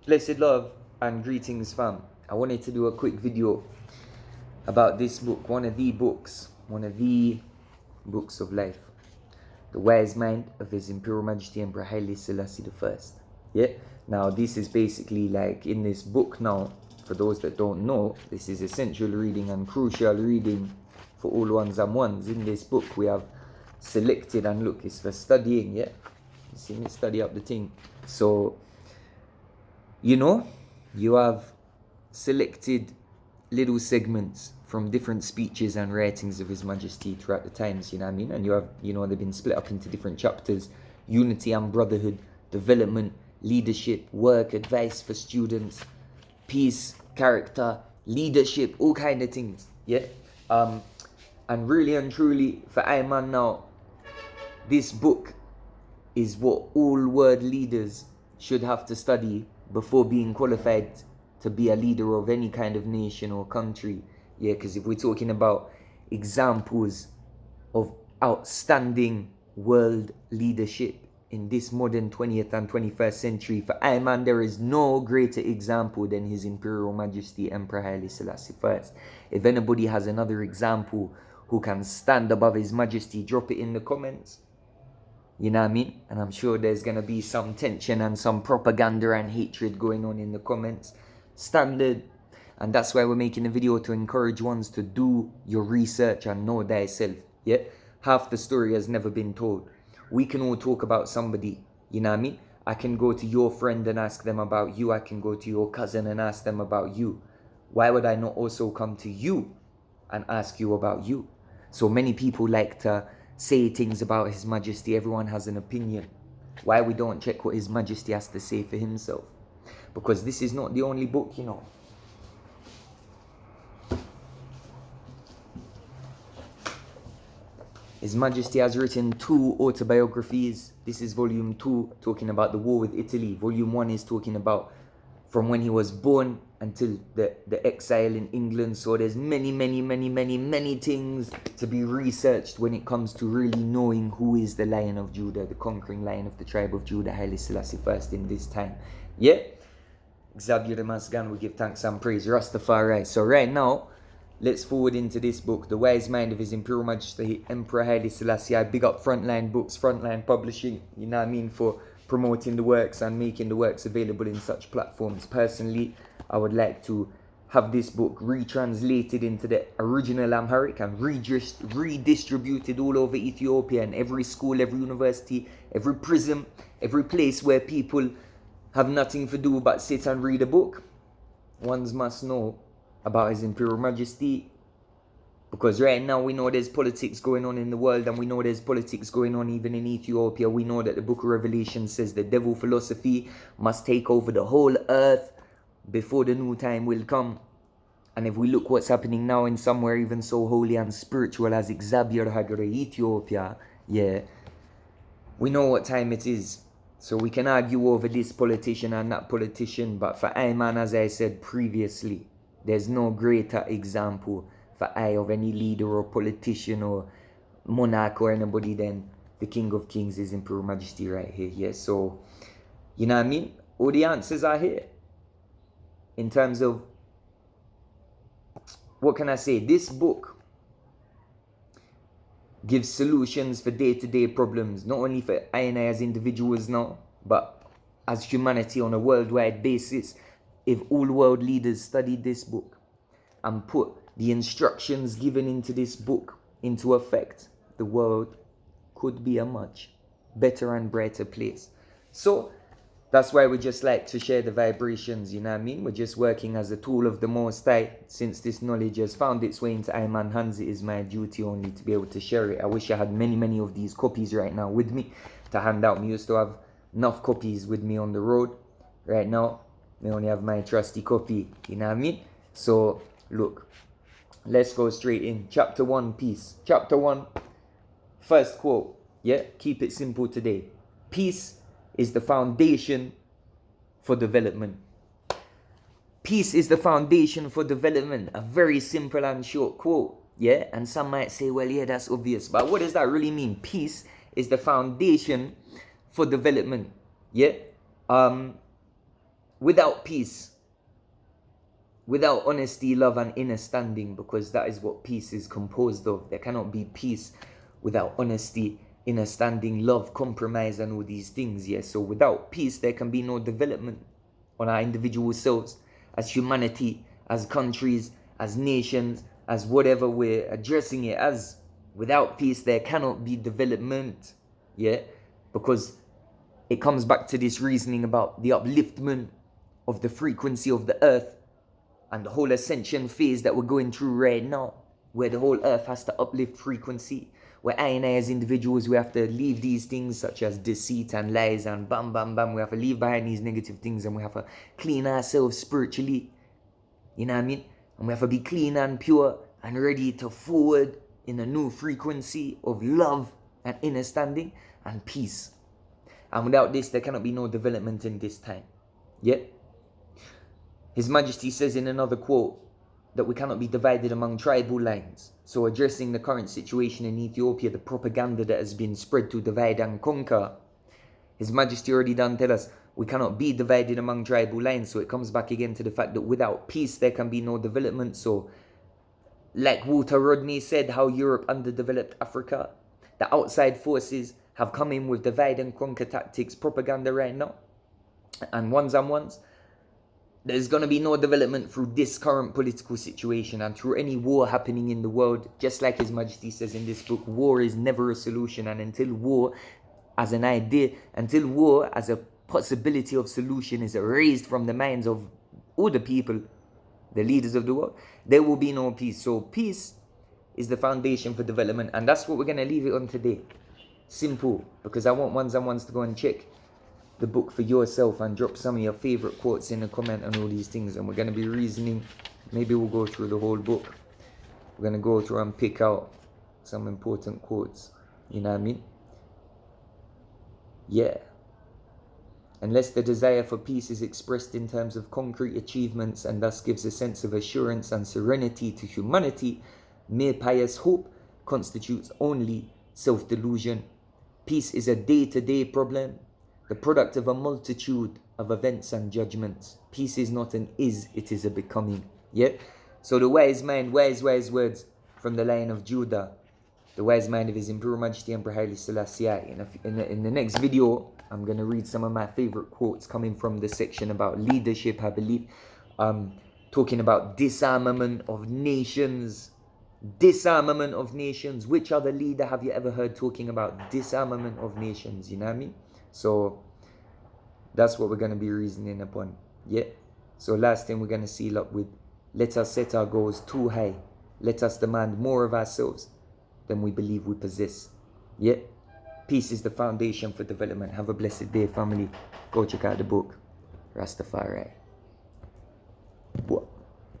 Blessed love and greetings, fam. I wanted to do a quick video about this book, one of the books of life. The Wise Mind of His Imperial Majesty Emperor Haile Selassie I. Yeah? Now, this is basically like in this book now, for those that don't know, this is essential reading and crucial reading for all ones and ones. In this book, we have selected, and look, it's for studying, yeah? You see me study up the thing. So, you have selected little segments from different speeches and writings of His Majesty throughout the times, you know what I mean? And you have, they've been split up into different chapters: unity and brotherhood, development, leadership, work, advice for students, peace, character, leadership, all kind of things, yeah? And really and truly, for I man now, this book is what all world leaders should have to study before being qualified to be a leader of any kind of nation or country. Yeah, because if we're talking about examples of outstanding world leadership in this modern 20th and 21st century, for I man, there is no greater example than His Imperial Majesty Emperor Haile Selassie I. If anybody has another example who can stand above His Majesty, drop it in the comments. You know what I mean? And I'm sure there's going to be some tension and some propaganda and hatred going on in the comments. Standard. And that's why we're making a video, to encourage ones to do your research and know thyself. Yeah? Half the story has never been told. We can all talk about somebody. You know what I mean? I can go to your friend and ask them about you. I can go to your cousin and ask them about you. Why would I not also come to you and ask you about you? So many people like to say things about His Majesty. Everyone has an opinion. Why we don't check what His Majesty has to say for himself? Because this is not the only book, His Majesty has written 2 autobiographies. This is volume 2, talking about the war with Italy. Volume 1 is talking about from when he was born until the exile in England. So there's many things to be researched when it comes to really knowing who is the Lion of Judah, the conquering Lion of the tribe of Judah, Haile Selassie I in this time. Yeah? Xavier the Masgan, we give thanks and praise. Rastafari. So right now, let's forward into this book, The Wise Mind of His Imperial Majesty Emperor Haile Selassie. Big up Frontline Books, Frontline Publishing, you know what I mean, for promoting the works and making the works available in such platforms. Personally, I would like to have this book retranslated into the original Amharic and redistributed all over Ethiopia, and every school, every university, every prison, every place where people have nothing to do but sit and read a book. Ones must know about His Imperial Majesty, because right now we know there's politics going on in the world, and we know there's politics going on even in Ethiopia. We know that the book of Revelation says the devil philosophy must take over the whole earth before the new time will come. And if we look what's happening now in somewhere even so holy and spiritual as Xavier Hagere, Ethiopia, yeah, we know what time it is. So we can argue over this politician and that politician, but for I man, as I said previously, there's no greater example for I of any leader or politician or monarch or anybody than the King of Kings, His Imperial Majesty right here. Yeah, so, you know what I mean? All the answers are here. In terms of, what can I say? This book gives solutions for day-to-day problems, not only for I and I as individuals now, but as humanity on a worldwide basis. If all world leaders studied this book and put the instructions given into this book into effect, the world could be a much better and brighter place. So that's why we just like to share the vibrations, you know what I mean? We're just working as a tool of the Most High. Since this knowledge has found its way into Iman hands, it is my duty only to be able to share it. I wish I had many of these copies right now with me to hand out. We used to have enough copies with me on the road. Right now, I only have my trusty copy, you know what I mean? So, look, let's go straight in. Chapter 1, peace. Chapter 1, first quote. Yeah, keep it simple today. Peace is the foundation for development. Peace is the foundation for development. A very simple and short quote. Yeah, and some might say, well, yeah, that's obvious. But what does that really mean? Peace is the foundation for development. Yeah. without peace, without honesty, love, and understanding, because that is what peace is composed of. There cannot be peace without honesty, understanding, love, compromise, and all these things. Yeah. So without peace, there can be no development on our individual selves, as humanity, as countries, as nations, as whatever we're addressing it as. Without peace, there cannot be development. Yeah. Because it comes back to this reasoning about the upliftment of the frequency of the earth and the whole ascension phase that we're going through right now, where the whole earth has to uplift frequency, where I and I as individuals, we have to leave these things such as deceit and lies and bam, bam, bam. We have to leave behind these negative things, and we have to clean ourselves spiritually. You know what I mean? And we have to be clean and pure and ready to forward in a new frequency of love and understanding and peace. And without this, there cannot be no development in this time. Yeah? His Majesty says in another quote that we cannot be divided among tribal lines. So addressing the current situation in Ethiopia, the propaganda that has been spread to divide and conquer, His Majesty already done tell us we cannot be divided among tribal lines. So it comes back again to the fact that without peace, there can be no development. So like Walter Rodney said, how Europe underdeveloped Africa, the outside forces have come in with divide and conquer tactics, propaganda right now, and ones. There's going to be no development through this current political situation and through any war happening in the world. Just like His Majesty says in this book, war is never a solution. And until war as an idea, until war as a possibility of solution is erased from the minds of all the people, the leaders of the world, there will be no peace. So peace is the foundation for development. And that's what we're going to leave it on today. Simple. Because I want ones to go and check the book for yourself and drop some of your favorite quotes in the comment and all these things, and we're going to be reasoning. Maybe we'll go through the whole book. We're going to go through and pick out some important quotes, you know what I mean? Yeah. Unless the desire for peace is expressed in terms of concrete achievements and thus gives a sense of assurance and serenity to humanity, mere pious hope constitutes only self-delusion. Peace is a day-to-day problem, the product of a multitude of events and judgments. Peace is not an is, it is a becoming. Yeah? So the wise mind, wise words from the Lion of Judah, the wise mind of His Imperial Majesty Emperor HaileSelassieI. In the next video, I'm going to read some of my favorite quotes coming from the section about leadership, I believe. Talking about disarmament of nations. Disarmament of nations. Which other leader have you ever heard talking about disarmament of nations? You know what I mean? So that's what we're going to be reasoning upon. Yeah. So last thing we're going to seal up with, let us set our goals too high. Let us demand more of ourselves than we believe we possess. Yeah. Peace is the foundation for development. Have a blessed day, family. Go check out the book. Rastafari. What?